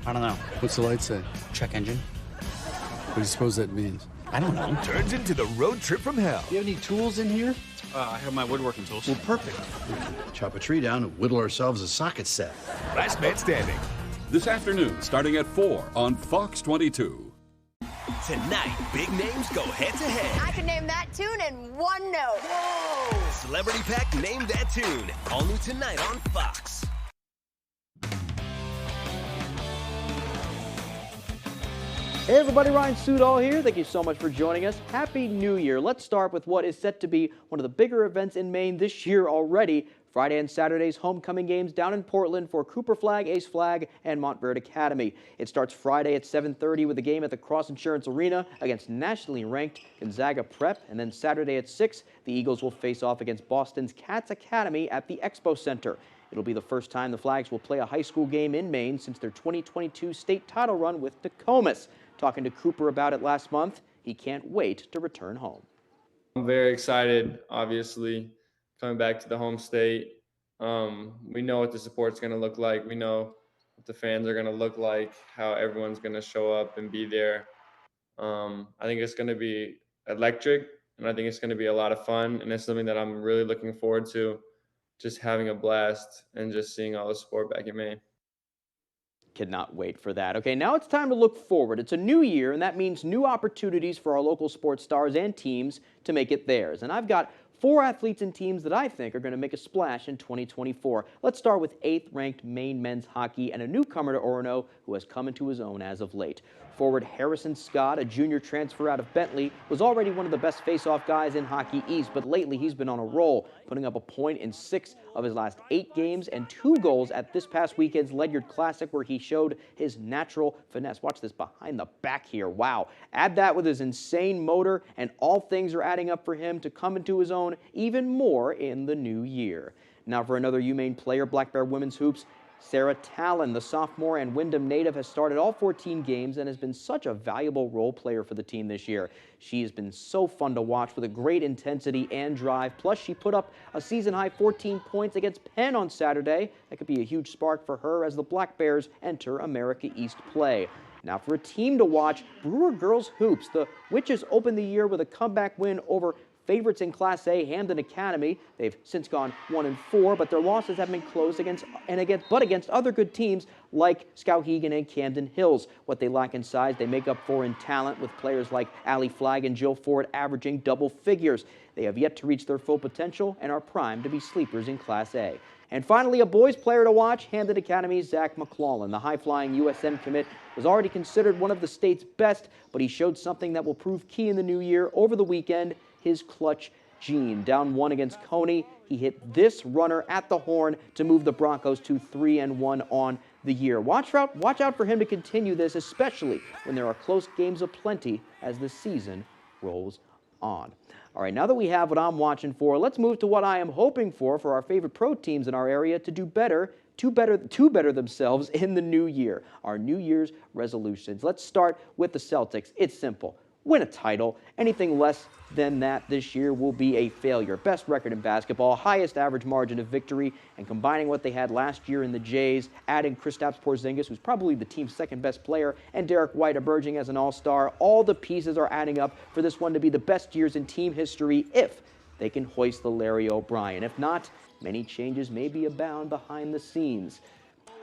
I don't know. What's the light say? Check engine. What do you suppose that means? I don't know. Turns into the road trip from hell. Do you have any tools in here? I have my woodworking tools. Well, perfect. We can chop a tree down and whittle ourselves a socket set. Last Man Standing. This afternoon, starting at 4 on Fox 22. Tonight, big names go head-to-head. I can name that tune in one note. Whoa! Celebrity Pack Name That Tune. All new tonight on Fox. Hey everybody, Ryan Sudal here. Thank you so much for joining us. Happy New Year. Let's start with what is set to be one of the bigger events in Maine this year already. Friday and Saturday's homecoming games down in Portland for Cooper Flag, Ace Flag, and Montverde Academy. It starts Friday at 7:30 with a game at the Cross Insurance Arena against nationally ranked Gonzaga Prep, and then Saturday at 6, the Eagles will face off against Boston's Cats Academy at the Expo Center. It'll be the first time the Flags will play a high school game in Maine since their 2022 state title run with Nokomis. Talking to Cooper about it last month, he can't wait to return home. I'm very excited, obviously, coming back to the home state. We know what the support's going to look like. We know what the fans are going to look like, how everyone's going to show up and be there. I think it's going to be electric, and I think it's going to be a lot of fun, and it's something that I'm really looking forward to, just having a blast and just seeing all the sport back in Maine. Cannot wait for that. Okay, now it's time to look forward. It's a new year, and that means new opportunities for our local sports stars and teams to make it theirs. And I've got 4 athletes and teams that I think are going to make a splash in 2024. Let's start with 8th-ranked Maine men's hockey and a newcomer to Orono who has come into his own as of late. Forward Harrison Scott, a junior transfer out of Bentley, was already one of the best face-off guys in Hockey East, but lately he's been on a roll, putting up a point in 6 of his last 8 games and 2 goals at this past weekend's Ledyard Classic, where he showed his natural finesse. Watch this behind the back here. Wow. Add that with his insane motor, and all things are adding up for him to come into his own even more in the new year. Now for another UMaine player, Black Bear Women's Hoops, Sarah Talon, the sophomore and Wyndham native, has started all 14 games and has been such a valuable role player for the team this year. She has been so fun to watch with a great intensity and drive. Plus, she put up a season-high 14 points against Penn on Saturday. That could be a huge spark for her as the Black Bears enter America East play. Now for a team to watch, Brewer Girls Hoops. The Witches opened the year with a comeback win over favorites in Class A, Hamden Academy. They've since gone 1-4, but their losses have been close against other good teams like Skowhegan and Camden Hills. What they lack in size, they make up for in talent, with players like Allie Flagg and Jill Ford averaging double figures. They have yet to reach their full potential and are primed to be sleepers in Class A. And finally, a boys player to watch, Hampton Academy's Zach McClellan. The high-flying USM commit was already considered one of the state's best, but he showed something that will prove key in the new year. Over the weekend, his clutch gene. Down 1 against Coney, he hit this runner at the horn to move the Broncos to 3-1 on the year. Watch out for him to continue this, especially when there are close games aplenty as the season rolls on. All right, now that we have what I'm watching for, let's move to what I am hoping for our favorite pro teams in our area to do better, to better themselves in the new year. Our New Year's resolutions. Let's start with the Celtics. It's simple. Win a title. Anything less than that this year will be a failure. Best record in basketball, highest average margin of victory, and combining what they had last year in the Jays, adding Kristaps Porzingis, who's probably the team's second best player, and Derek White emerging as an all-star, all the pieces are adding up for this one to be the best years in team history if they can hoist the Larry O'Brien. If not, many changes may be abound behind the scenes.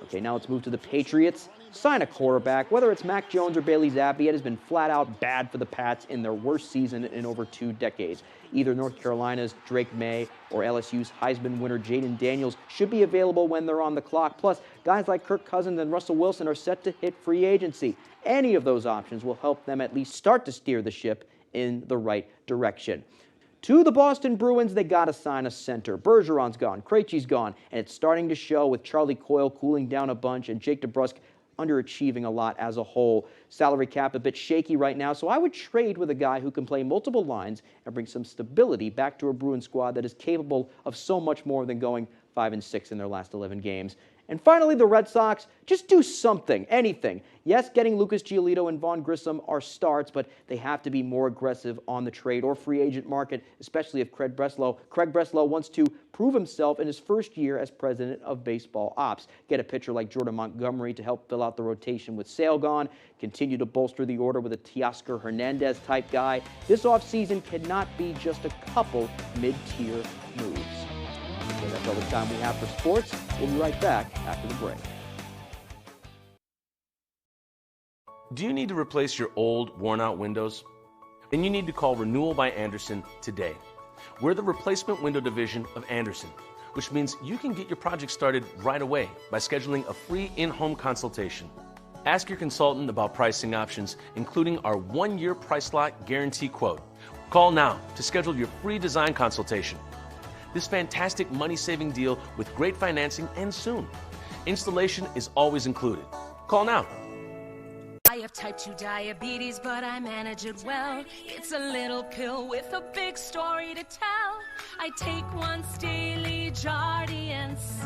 Okay, now let's move to the Patriots. Sign a quarterback. Whether it's Mac Jones or Bailey Zappi, it has been flat out bad for the Pats in their worst season in over 2 decades. Either North Carolina's Drake May or LSU's Heisman winner Jaden Daniels should be available when they're on the clock. Plus, guys like Kirk Cousins and Russell Wilson are set to hit free agency. Any of those options will help them at least start to steer the ship in the right direction. To the Boston Bruins, they got to sign a center. Bergeron's gone, Krejci's gone, and it's starting to show with Charlie Coyle cooling down a bunch and Jake DeBrusk underachieving a lot as a whole. Salary cap a bit shaky right now, so I would trade with a guy who can play multiple lines and bring some stability back to a Bruins squad that is capable of so much more than going 5-6 in their last 11 games. And finally, the Red Sox, just do something, anything. Yes, getting Lucas Giolito and Vaughn Grissom are starts, but they have to be more aggressive on the trade or free agent market, especially if Craig Breslow wants to prove himself in his first year as president of baseball ops. Get a pitcher like Jordan Montgomery to help fill out the rotation with Sale gone, continue to bolster the order with a Teoscar Hernandez type guy. This offseason cannot be just a couple mid-tier moves. Okay, that's all the time we have for sports. We'll be right back after the break. Do you need to replace your old, worn-out windows? Then you need to call Renewal by Andersen today. We're the replacement window division of Andersen, which means you can get your project started right away by scheduling a free in-home consultation. Ask your consultant about pricing options, including our 1-year price lock guarantee quote. Call now to schedule your free design consultation. This fantastic money-saving deal with great financing and soon. Installation is always included. Call now. I have type 2 diabetes, but I manage it well. It's a little pill with a big story to tell. I take once daily Jardiance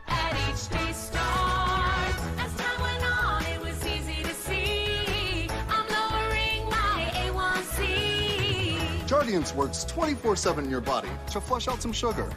at each day start. As time went on, it was easy to see I'm lowering my A1C. Jardiance works 24/7 in your body to flush out some sugar.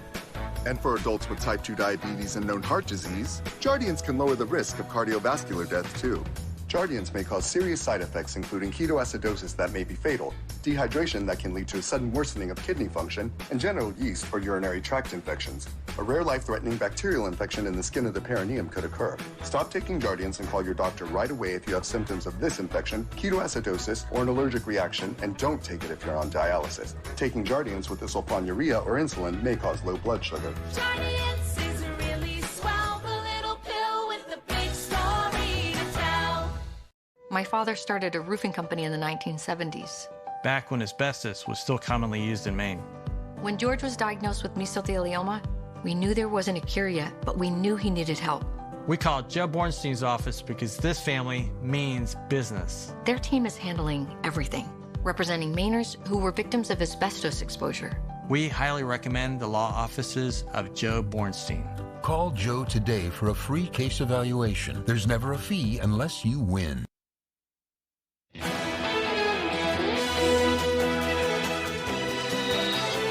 And for adults with type 2 diabetes and known heart disease, Jardiance can lower the risk of cardiovascular death too. Jardiance may cause serious side effects, including ketoacidosis that may be fatal, dehydration that can lead to a sudden worsening of kidney function, and genital yeast or urinary tract infections. A rare life-threatening bacterial infection in the skin of the perineum could occur. Stop taking Jardiance and call your doctor right away if you have symptoms of this infection, ketoacidosis, or an allergic reaction, and don't take it if you're on dialysis. Taking Jardiance with the sulfonylurea or insulin may cause low blood sugar. Jardiance is really swell, the little pill with the big story to tell. My father started a roofing company in the 1970s. Back when asbestos was still commonly used in Maine. When George was diagnosed with mesothelioma, we knew there wasn't a cure yet, but we knew he needed help. We called Joe Bornstein's office because this family means business. Their team is handling everything, representing Mainers who were victims of asbestos exposure. We highly recommend the law offices of Joe Bornstein. Call Joe today for a free case evaluation. There's never a fee unless you win.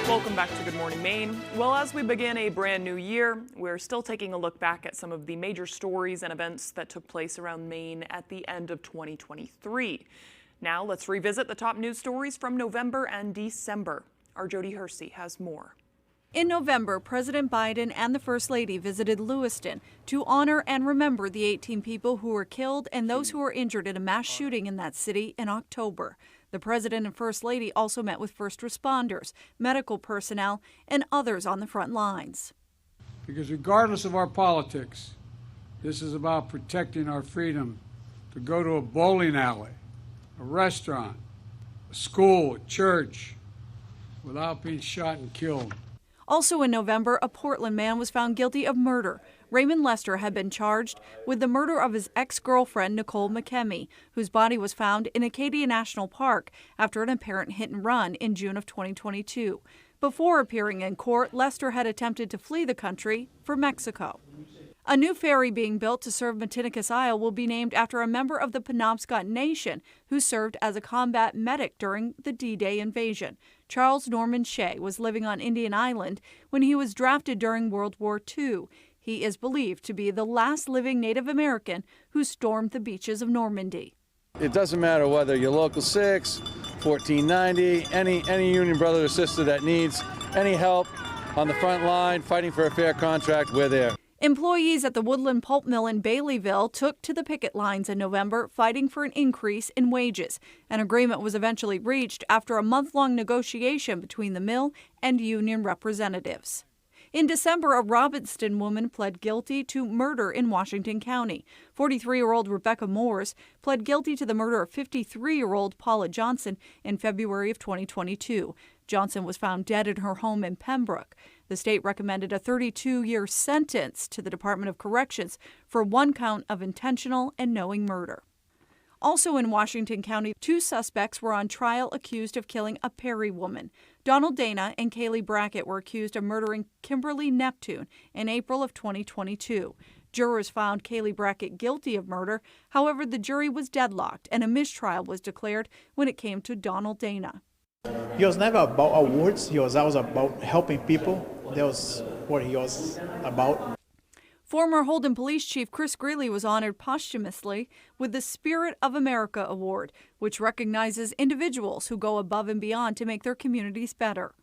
Welcome back to Good Morning Maine. Well, as we begin a brand new year, we're still taking a look back at some of the major stories and events that took place around Maine at the end of 2023. Now let's revisit the top news stories from November and December. Our Jody Hersey has more. In November, President Biden and the First Lady visited Lewiston to honor and remember the 18 people who were killed and those who were injured in a mass shooting in that city in October. The President and First Lady also met with first responders, medical personnel, and others on the front lines. Because regardless of our politics, this is about protecting our freedom to go to a bowling alley, a restaurant, a school, a church, without being shot and killed. Also in November, a Portland man was found guilty of murder. Raymond Lester had been charged with the murder of his ex-girlfriend, Nicole McKemmy, whose body was found in Acadia National Park after an apparent hit and run in June of 2022. Before appearing in court, Lester had attempted to flee the country for Mexico. A new ferry being built to serve Matinicus Isle will be named after a member of the Penobscot Nation who served as a combat medic during the D-Day invasion. Charles Norman Shea was living on Indian Island when he was drafted during World War II. He is believed to be the last living Native American who stormed the beaches of Normandy. It doesn't matter whether you're Local 6, 1490, any union brother or sister that needs any help on the front line fighting for a fair contract, we're there. Employees at the Woodland Pulp Mill in Baileyville took to the picket lines in November, fighting for an increase in wages. An agreement was eventually reached after a month-long negotiation between the mill and union representatives. In December, a Robbinston woman pled guilty to murder in Washington County. 43-year-old Rebecca Moores pled guilty to the murder of 53-year-old Paula Johnson in February of 2022. Johnson was found dead in her home in Pembroke. The state recommended a 32-year sentence to the Department of Corrections for one count of intentional and knowing murder. Also in Washington County, 2 suspects were on trial accused of killing a Perry woman. Donald Dana and Kaylee Brackett were accused of murdering Kimberly Neptune in April of 2022. Jurors found Kaylee Brackett guilty of murder. However, the jury was deadlocked and a mistrial was declared when it came to Donald Dana. He was never about awards. He was always about helping people. That was what he was about. Former Holden Police Chief Chris Greeley was honored posthumously with the Spirit of America Award, which recognizes individuals who go above and beyond to make their communities better.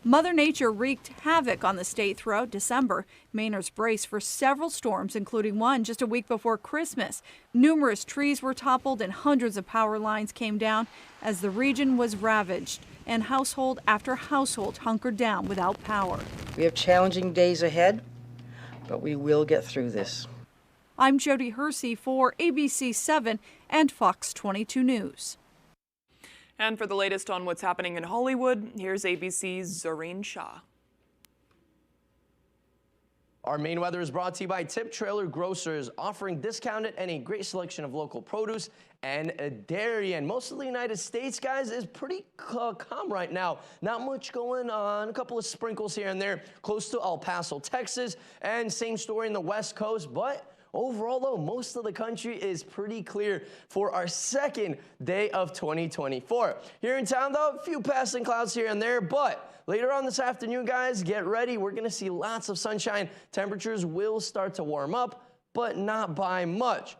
Mother Nature wreaked havoc on the state throughout December. Mainers braced for several storms, including one just a week before Christmas. Numerous trees were toppled and hundreds of power lines came down as the region was ravaged and household after household hunkered down without power. We have challenging days ahead, but we will get through this. I'm Jody Hersey for ABC 7 and Fox 22 News. And for the latest on what's happening in Hollywood, here's ABC's Zareen Shah. Our main weather is brought to you by Tip Trailer Grocers, offering discounted and a great selection of local produce and dairy. And most of the United States, guys, is pretty calm right now. Not much going on. A couple of sprinkles here and there close to El Paso, Texas, and same story in the West Coast. But overall, though, most of the country is pretty clear for our second day of 2024. Here in town, though, a few passing clouds here and there, but later on this afternoon, guys, get ready. We're going to see lots of sunshine. Temperatures will start to warm up, but not by much.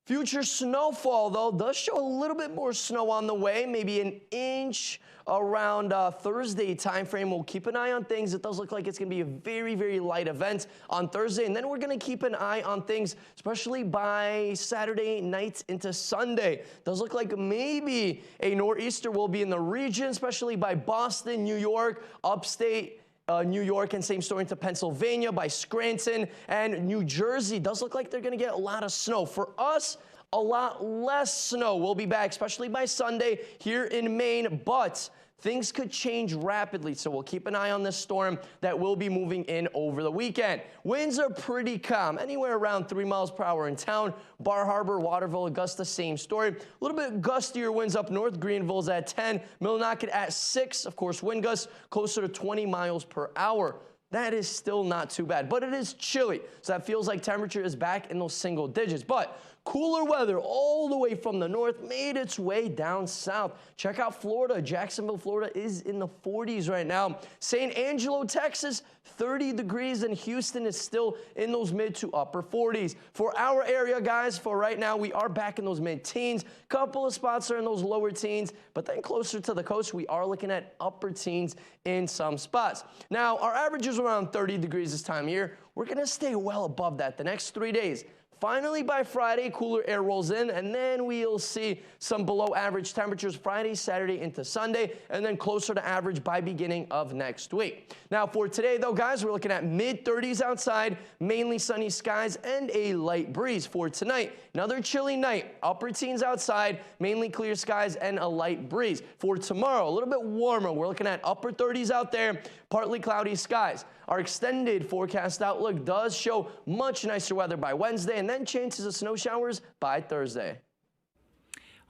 Future snowfall, though, does show a little bit more snow on the way, maybe an inch around Thursday timeframe. We'll keep an eye on things. It does look like it's going to be a very, very light event on Thursday. And then we're going to keep an eye on things, especially by Saturday night into Sunday. Does look like maybe a nor'easter will be in the region, especially by Boston, New York, upstate New York, and same story into Pennsylvania, by Scranton and New Jersey. Does look like they're going to get a lot of snow. For us, a lot less snow will be back, especially by Sunday here in Maine, but things could change rapidly, so we'll keep an eye on this storm that will be moving in over the weekend. Winds are pretty calm, anywhere around 3 miles per hour in town. Bar Harbor, Waterville, Augusta, same story. A little bit gustier winds up north. Greenville's at 10, Millinocket at 6. Of course, wind gusts closer to 20 miles per hour. That is still not too bad, but it is chilly, so that feels like temperature is back in those single digits. But cooler weather all the way from the north made its way down south. Check out Florida. Jacksonville, Florida is in the 40s right now. San Angelo, Texas, 30 degrees, and Houston is still in those mid to upper 40s. For our area, guys, for right now, we are back in those mid-teens. Couple of spots are in those lower teens, but then closer to the coast, we are looking at upper teens in some spots. Now, our average is around 30 degrees this time of year. We're going to stay well above that the next 3 days. Finally, by Friday, cooler air rolls in, and then we'll see some below average temperatures Friday, Saturday into Sunday, and then closer to average by beginning of next week. Now, for today, though, guys, we're looking at mid-30s outside, mainly sunny skies, and a light breeze. For tonight, another chilly night, upper teens outside, mainly clear skies, and a light breeze. For tomorrow, a little bit warmer. We're looking at upper 30s out there, partly cloudy skies. Our extended forecast outlook does show much nicer weather by Wednesday and then chances of snow showers by Thursday.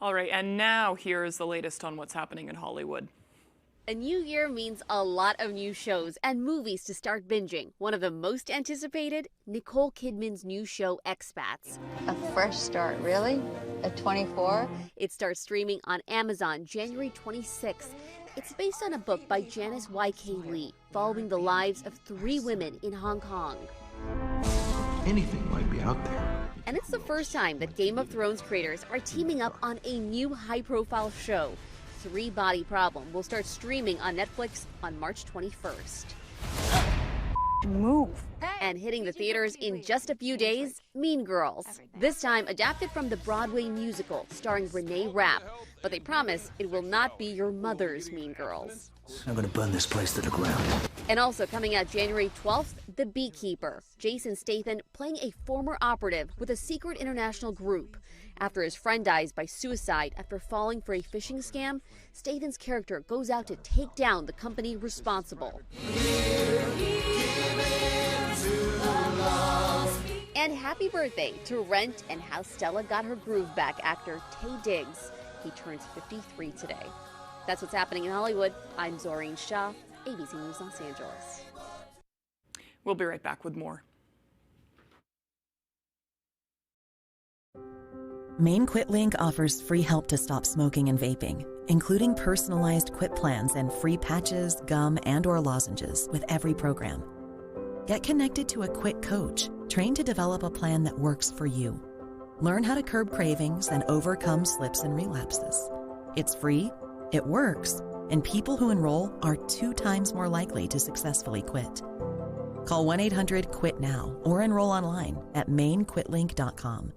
All right, and now here is the latest on what's happening in Hollywood. A new year means a lot of new shows and movies to start binging. One of the most anticipated, Nicole Kidman's new show, Expats. A fresh start, really? At 24? It starts streaming on Amazon January 26th. It's based on a book by Janice Y.K. Lee, following the lives of 3 women in Hong Kong. Anything might be out there. And it's the first time that Game of Thrones creators are teaming up on a new high-profile show. 3 Body Problem will start streaming on Netflix on March 21st. Move. And hitting the theaters in just a few days, Mean Girls. This time adapted from the Broadway musical starring Renee Rapp. But they promise it will not be your mother's Mean Girls. I'm gonna burn this place to the ground. And also coming out January 12th, The Beekeeper. Jason Statham playing a former operative with a secret international group. After his friend dies by suicide after falling for a phishing scam, Statham's character goes out to take down the company responsible. And happy birthday to Rent and How Stella Got Her Groove Back actor Taye Diggs. He turns 53 today. That's what's happening in Hollywood. I'm Zoreen Shah, ABC News Los Angeles. We'll be right back with more. Maine QuitLink offers free help to stop smoking and vaping, including personalized quit plans and free patches, gum, and/or lozenges with every program. Get connected to a quit coach, trained to develop a plan that works for you. Learn how to curb cravings and overcome slips and relapses. It's free, it works, and people who enroll are 2 times more likely to successfully quit. Call 1-800-QUIT-NOW or enroll online at mainequitlink.com.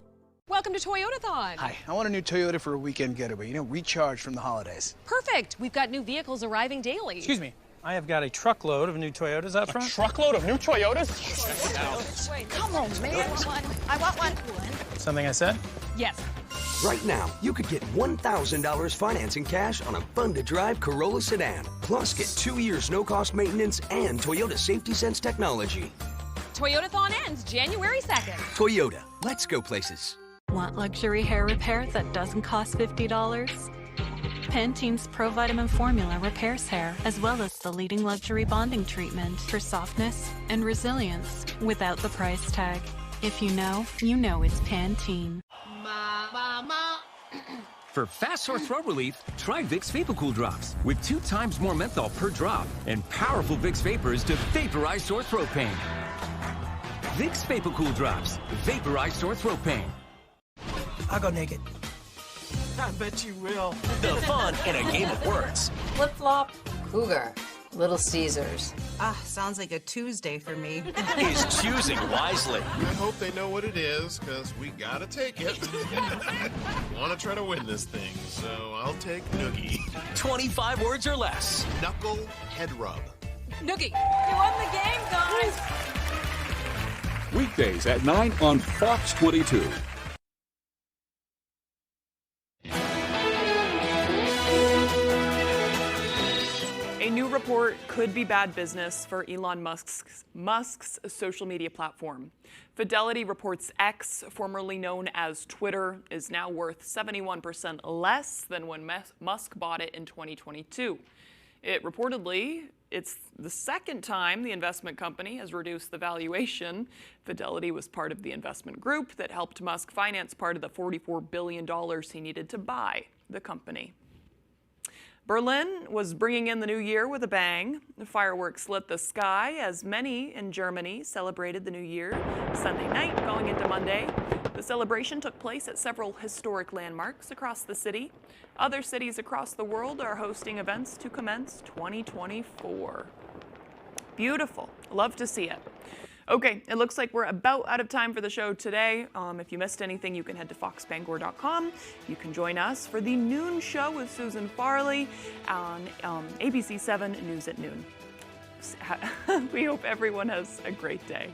Welcome to Toyotathon. Hi, I want a new Toyota for a weekend getaway. Recharge from the holidays. Perfect. We've got new vehicles arriving daily. Excuse me. I have got a truckload of new Toyotas out front. A truckload of new Toyotas? Come on, man. I want one. Something I said? Yes. Right now, you could get $1,000 financing cash on a fun-to-drive Corolla sedan. Plus, get 2 years no-cost maintenance and Toyota Safety Sense technology. Toyotathon ends January 2nd. Toyota, let's go places. Want luxury hair repair that doesn't cost $50? Pantene's Pro Vitamin Formula repairs hair, as well as the leading luxury bonding treatment for softness and resilience without the price tag. If you know it's Pantene. For fast sore throat relief, try Vicks VapoCool Drops with 2 times more menthol per drop and powerful Vicks Vapors to vaporize sore throat pain. Vicks VapoCool Drops, vaporize sore throat pain. I'll go naked. I bet you will. The fun in a game of words. Flip-flop. Cougar. Little Caesars. Sounds like a Tuesday for me. Is choosing wisely. I hope they know what it is, because we gotta take it. Want to try to win this thing, so I'll take Noogie. 25 words or less. Knuckle head rub. Noogie, you won the game, guys. Weekdays at 9 on Fox 22. A new report could be bad business for Elon Musk's social media platform. Fidelity reports X, formerly known as Twitter, is now worth 71% less than when Musk bought it in 2022. It's the second time the investment company has reduced the valuation. Fidelity was part of the investment group that helped Musk finance part of the $44 billion he needed to buy the company. Berlin was bringing in the new year with a bang. The fireworks lit the sky as many in Germany celebrated the new year Sunday night going into Monday. The celebration took place at several historic landmarks across the city. Other cities across the world are hosting events to commence 2024. Beautiful. Love to see it. Okay, it looks like we're about out of time for the show today. If you missed anything, you can head to foxbangor.com. You can join us for the noon show with Susan Farley on ABC 7 News at Noon. We hope everyone has a great day.